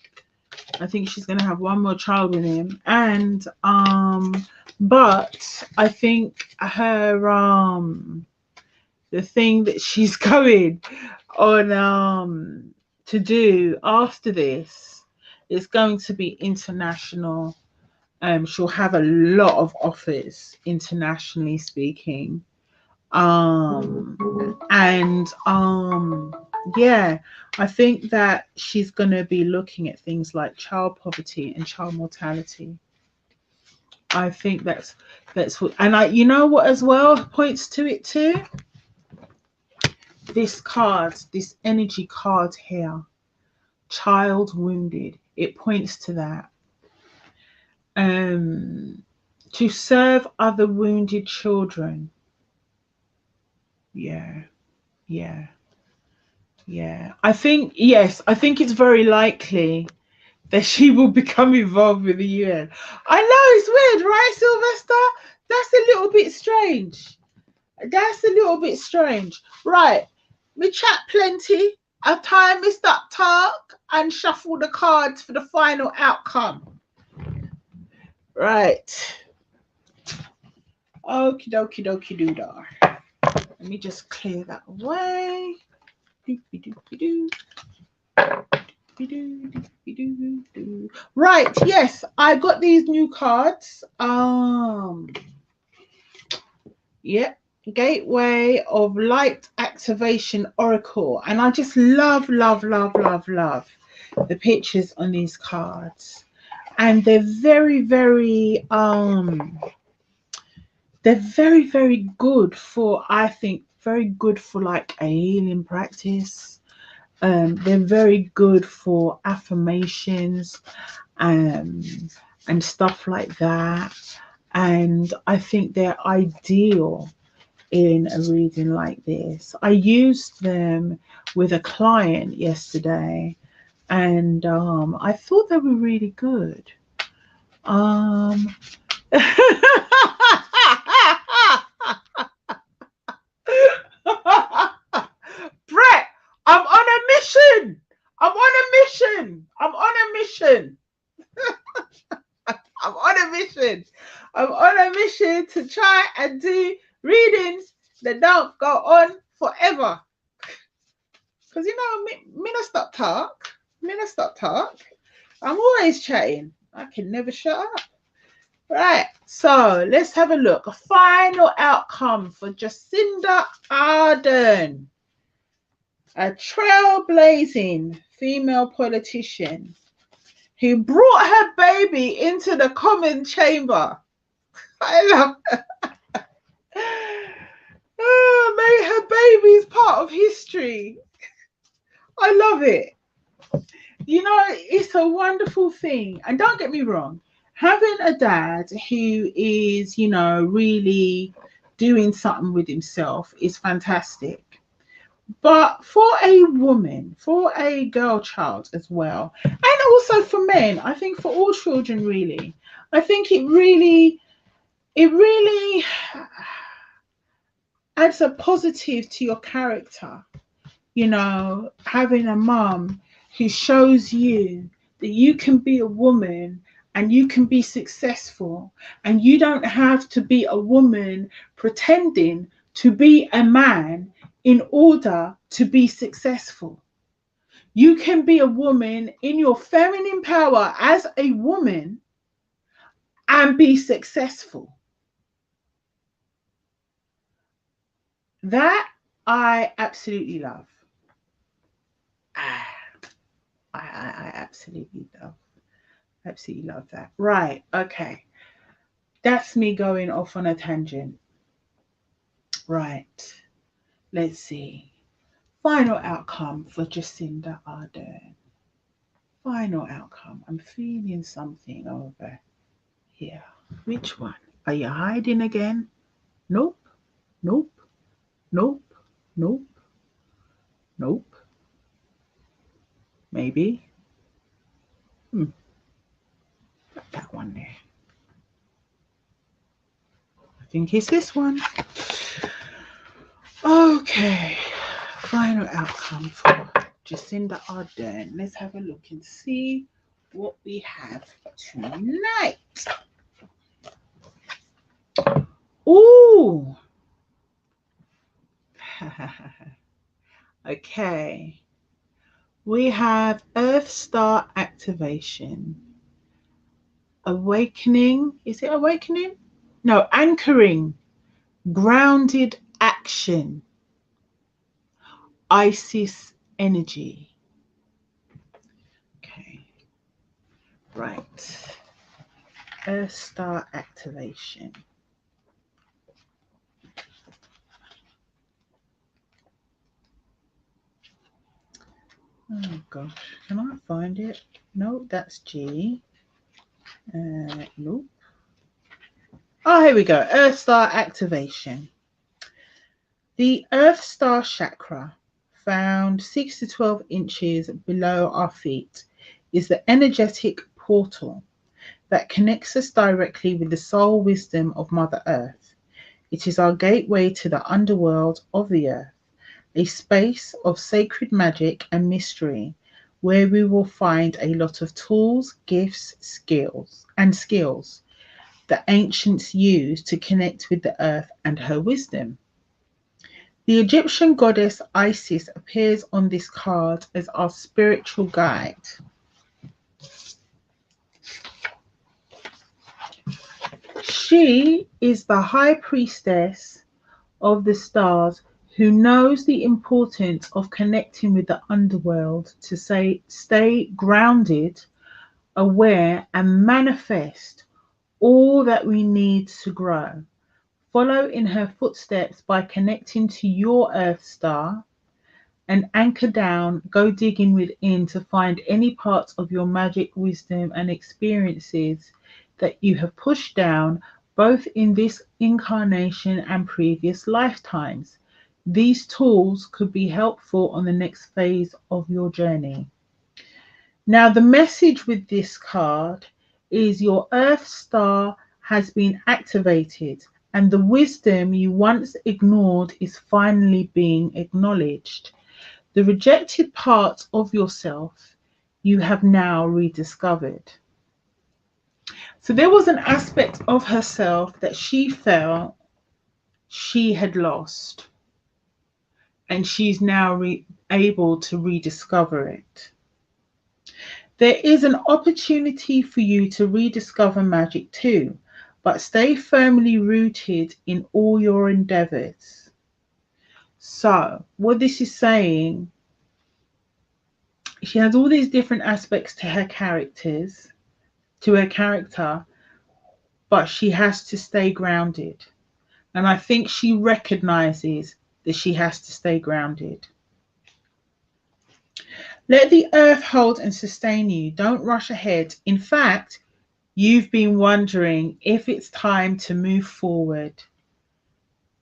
A: I think she's gonna have one more child with him. And but I think her the thing that she's going on to do after this is going to be international. She'll have a lot of offers internationally speaking. Yeah, I think that she's going to be looking at things like child poverty and child mortality. I think that's what, and you know what as well points to it too. This card, this energy card here, child wounded. It points to that. To serve other wounded children. Yeah. I think it's very likely that she will become involved with the UN. I know it's weird, right, Sylvester? That's a little bit strange. Right. We chat plenty. Our time is up talk and shuffle the cards for the final outcome. Right. Okie dokie dokie doodar. Let me just clear that away. Right, yes, I got these new cards. Yeah, Gateway of Light Activation Oracle. And I just love, love, love, love, love the pictures on these cards. And they're very, very good for, I think, very good for like a healing practice. They're very good for affirmations um, and stuff like that. And I think they're ideal in a reading like this. I used them with a client yesterday, and I thought they were really good. Um, Brett, I'm on a mission. I'm on a mission. I'm on a mission. I'm on a mission. I'm on a mission to try and do readings that don't go on forever. Because you know, me not stop talk. Me not stop talk. I'm always chatting. I can never shut up. Right. So let's have a look. A final outcome for Jacinda Ardern, a trailblazing female politician who brought her baby into the common chamber. I love her. Oh, made her babies part of history. I love it. You know, it's a wonderful thing. And don't get me wrong, having a dad who is, you know, really doing something with himself is fantastic. But for a woman, for a girl child as well, and also for men, I think for all children really, I think it really adds a positive to your character, you know, having a mum who shows you that you can be a woman and you can be successful, and you don't have to be a woman pretending to be a man in order to be successful. You can be a woman in your feminine power as a woman and be successful. That I absolutely love. Ah, I absolutely love. Absolutely love that. Right. Okay. That's me going off on a tangent. Right. Let's see. Final outcome for Jacinda Ardern. Final outcome. I'm feeling something over here. Which one? Are you hiding again? Nope. Nope. Nope. Nope. Nope. Maybe. That one there. I think it's this one. Okay. Final outcome for Jacinda Ardern. Let's have a look and see what we have tonight. Ooh. Okay. We have Earth Star activation. Awakening. Is it awakening? No, anchoring. Grounded action. Isis energy. Okay. Right. Earth Star activation. Oh gosh, can I find it? No, that's G. Nope. Oh, here we go. Earth Star activation. The Earth Star chakra, found 6 to 12 inches below our feet, is the energetic portal that connects us directly with the soul wisdom of Mother Earth. It is our gateway to the underworld of the earth, a space of sacred magic and mystery where we will find a lot of tools, gifts, skills that ancients used to connect with the earth and her wisdom. The Egyptian goddess Isis appears on this card as our spiritual guide. She is the high priestess of the stars who knows the importance of connecting with the underworld to say stay grounded, aware, and manifest all that we need to grow. Follow in her footsteps by connecting to your Earth star and anchor down, go digging within to find any parts of your magic, wisdom, and experiences that you have pushed down both in this incarnation and previous lifetimes. These tools could be helpful on the next phase of your journey. Now, the message with this card is your Earth star has been activated, and the wisdom you once ignored is finally being acknowledged. The rejected parts of yourself you have now rediscovered. So there was an aspect of herself that she felt she had lost, and she's now able to rediscover it. There is an opportunity for you to rediscover magic too, but stay firmly rooted in all your endeavors. So, what this is saying, she has all these different aspects to her character, but she has to stay grounded. And I think she recognizes that she has to stay grounded. Let the earth hold and sustain you. Don't rush ahead. In fact, you've been wondering if it's time to move forward.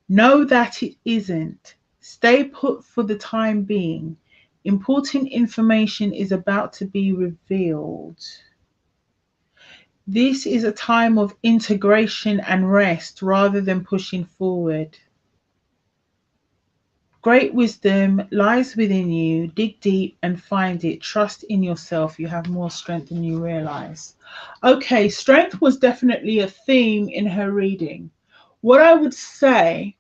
A: Know that it isn't. Stay put for the time being. Important information is about to be revealed. This is a time of integration and rest rather than pushing forward. Great wisdom lies within you. Dig deep and find it. Trust in yourself. You have more strength than you realize. Okay, strength was definitely a theme in her reading. What I would say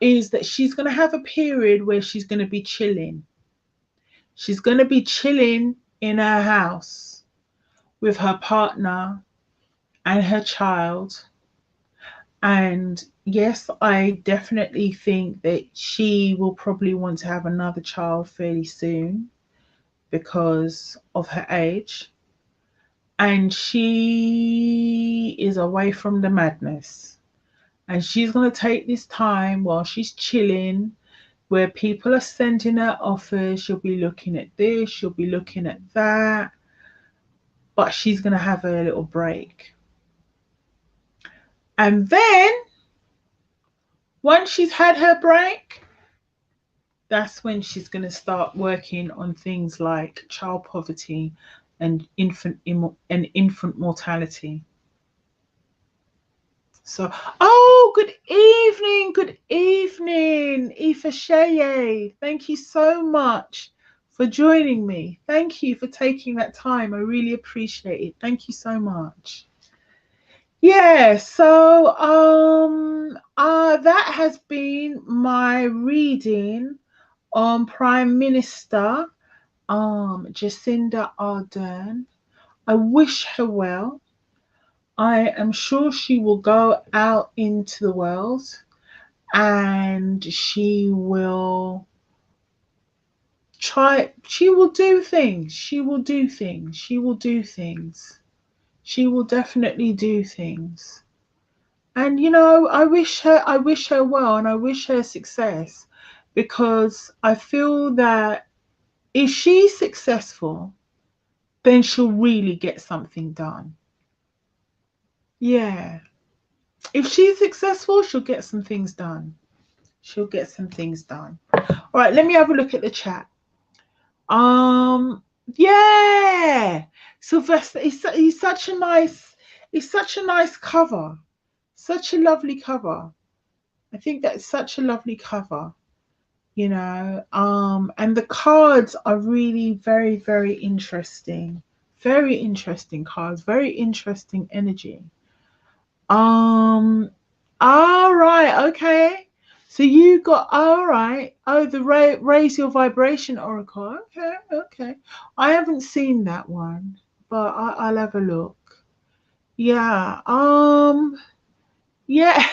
A: is that she's going to have a period where she's going to be chilling. She's going to be chilling in her house with her partner and her child. And yes, I definitely think that she will probably want to have another child fairly soon because of her age. And she is away from the madness. And she's going to take this time while she's chilling, where people are sending her offers. She'll be looking at this, she'll be looking at that. But she's going to have a little break. And then once she's had her break, that's when she's going to start working on things like child poverty and infant mortality. So, oh, good evening, Ifa Sheye. Thank you so much for joining me. Thank you for taking that time. I really appreciate it. Thank you so much. Yeah, so that has been my reading on Prime Minister Jacinda Ardern. I wish her well. I am sure she will go out into the world and she will do things. She will definitely do things. And I wish her well and I wish her success, because I feel that if she's successful, then she'll really get something done. Yeah. If she's successful, she'll get some things done. All right, let me have a look at the chat. Yeah. Sylvester, he's such a nice cover. Such a lovely cover. I think that's such a lovely cover. And the cards are really very, very interesting. Very interesting cards, very interesting energy. All right, okay. So you got, all right. Oh, the raise your vibration oracle. Okay. I haven't seen that one, but I'll have a look. Yeah. Yeah.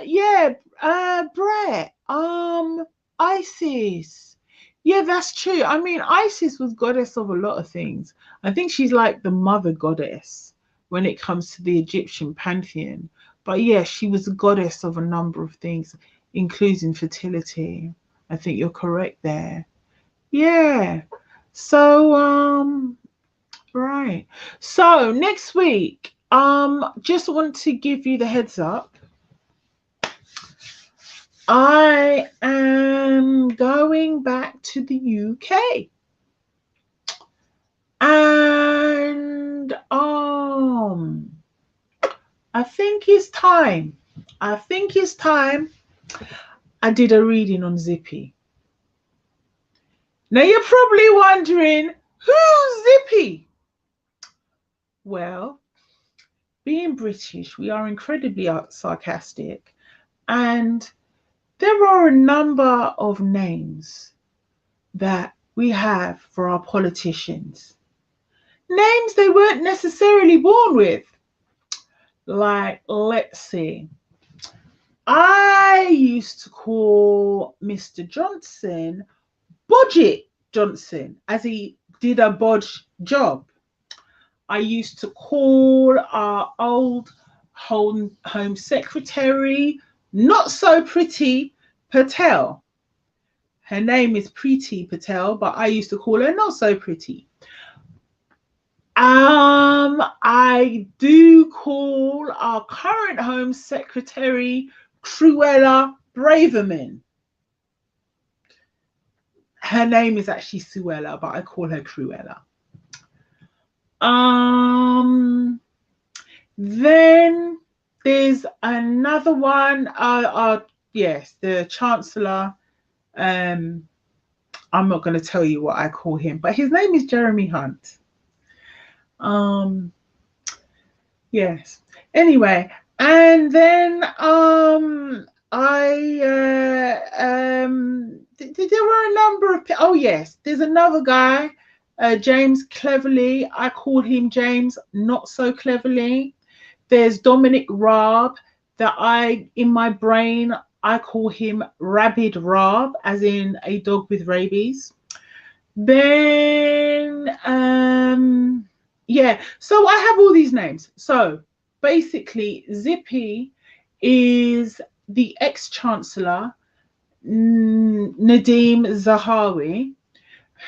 A: Yeah, Brett. Isis. Yeah, that's true. I mean, Isis was goddess of a lot of things. I think she's like the mother goddess when it comes to the Egyptian pantheon. But yeah, she was a goddess of a number of things, including fertility. I think you're correct there. Yeah. So, right. So next week, just want to give you the heads up. I am going back to the UK. And I think it's time. I think it's time I did a reading on Zippy. Now you're probably wondering, who's Zippy? Well, being British, we are incredibly sarcastic, and there are a number of names that we have for our politicians. Names they weren't necessarily born with. Like, let's see. I used to call Mr. Johnson Bodget Johnson, as he did a bodge job. I used to call our old home secretary not so pretty Patel. Her name is Preeti Patel, but I used to call her not so pretty. I do call our current Home Secretary Cruella Braverman. Her name is actually Suella, but I call her Cruella. Then there's another one. Yes, the Chancellor. I'm not going to tell you what I call him, but his name is Jeremy Hunt. Yes. Anyway, and then there were a number of. Oh yes, there's another guy, James Cleverly. I call him James Not So Cleverly. There's Dominic Raab, that in my brain I call him Rabid Raab, as in a dog with rabies. Then yeah, so I have all these names. So basically, Zippy is the ex-chancellor Nadeem Zahawi,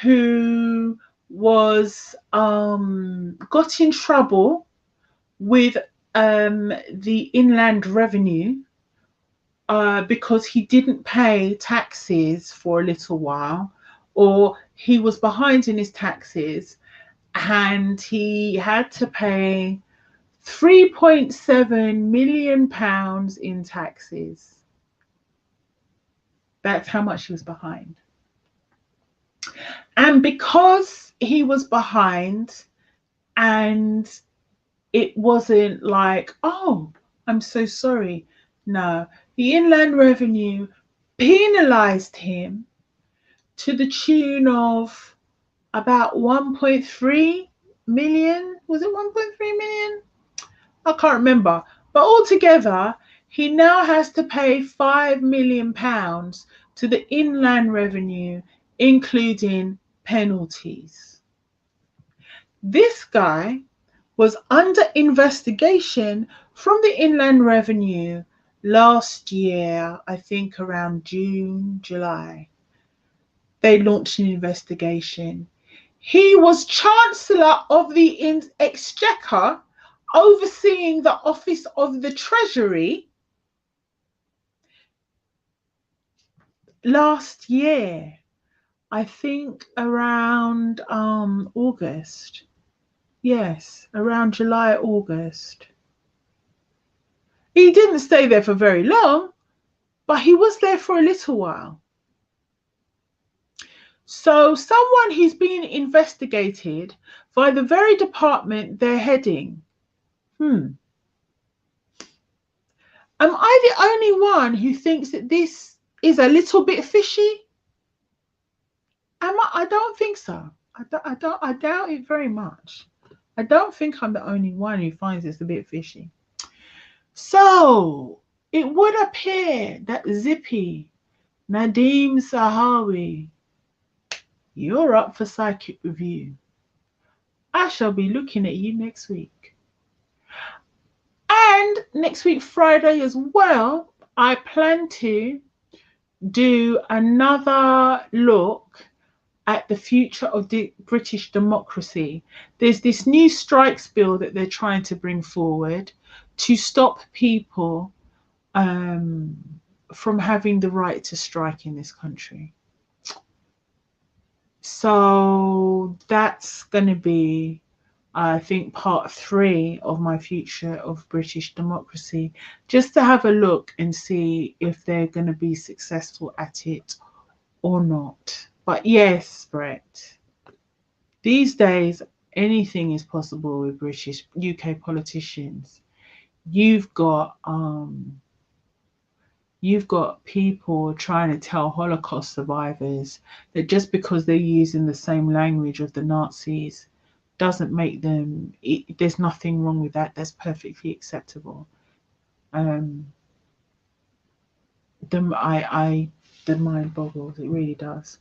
A: who was got in trouble with the Inland Revenue because he didn't pay taxes for a little while, or he was behind in his taxes, and he had to pay £3.7 million in taxes. That's how much he was behind. And because he was behind, and it wasn't like, oh, I'm so sorry. No, the Inland Revenue penalised him to the tune of about 1.3 million. Was it 1.3 million? I can't remember. But altogether, he now has to pay £5 million to the Inland Revenue, including penalties. This guy was under investigation from the Inland Revenue last year, I think around June, July. They launched an investigation. He was Chancellor of the Exchequer, overseeing the Office of the Treasury last year, I think around August. Yes, around July, August. He didn't stay there for very long, but he was there for a little while. So someone who's being investigated by the very department they're heading. Am I the only one who thinks that this is a little bit fishy? I don't think so. I doubt it very much. I don't think I'm the only one who finds this a bit fishy. So So it would appear that Zippy, Nadim Sahawi, you're up for psychic review. I shall be looking at you next week. And next week, Friday as well, I plan to do another look at the future of the British democracy. There's this new strikes bill that they're trying to bring forward to stop people from having the right to strike in this country. So that's going to be, I think, part 3 of my future of British democracy, just to have a look and see if they're going to be successful at it or not. But yes, Brett, these days anything is possible with British UK politicians. You've got people trying to tell Holocaust survivors that just because they're using the same language of the Nazis doesn't make them, there's nothing wrong with that. That's perfectly acceptable. The mind boggles, it really does.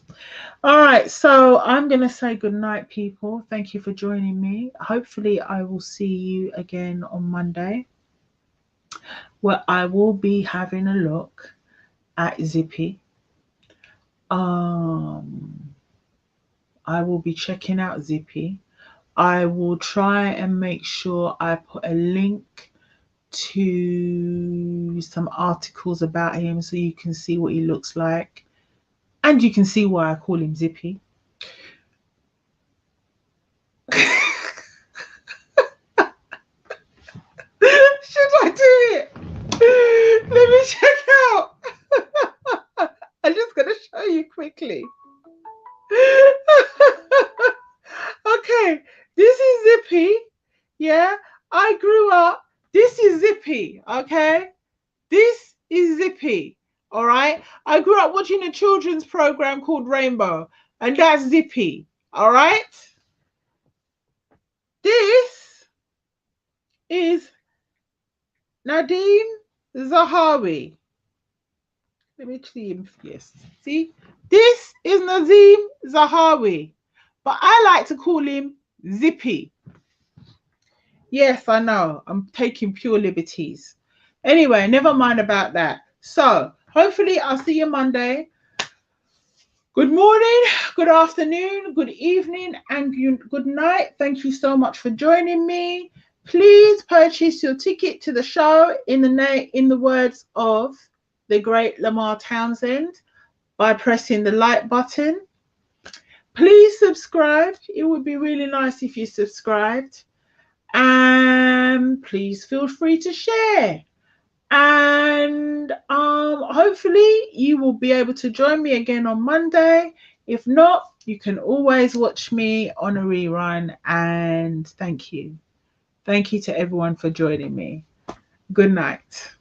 A: All right, so I'm going to say good night, people. Thank you for joining me. Hopefully I will see you again on Monday, where I will be having a look at Zippy. I will be checking out Zippy. I will try and make sure I put a link to some articles about him so you can see what he looks like, and you can see why I call him Zippy. Should I do it? Let me check out. I'm just going to show you quickly. Okay, this is Zippy. Yeah, I grew up. This is Zippy. Okay, this is Zippy. All right, I grew up watching a children's program called Rainbow, and that's Zippy. All right, this is Nadim Zahawi. Let me see him. Yes, see, this is Nadim Zahawi, but I like to call him Zippy. Yes, I know. I'm taking pure liberties. Anyway, never mind about that. So, hopefully, I'll see you Monday. Good morning, good afternoon, good evening, and good night. Thank you so much for joining me. Please purchase your ticket to the show in the words of the great Lamar Townsend by pressing the like button. Please subscribe. It would be really nice if you subscribed. And please feel free to share. And hopefully you will be able to join me again on Monday. If not, you can always watch me on a rerun. And thank you. Thank you to everyone for joining me. Good night.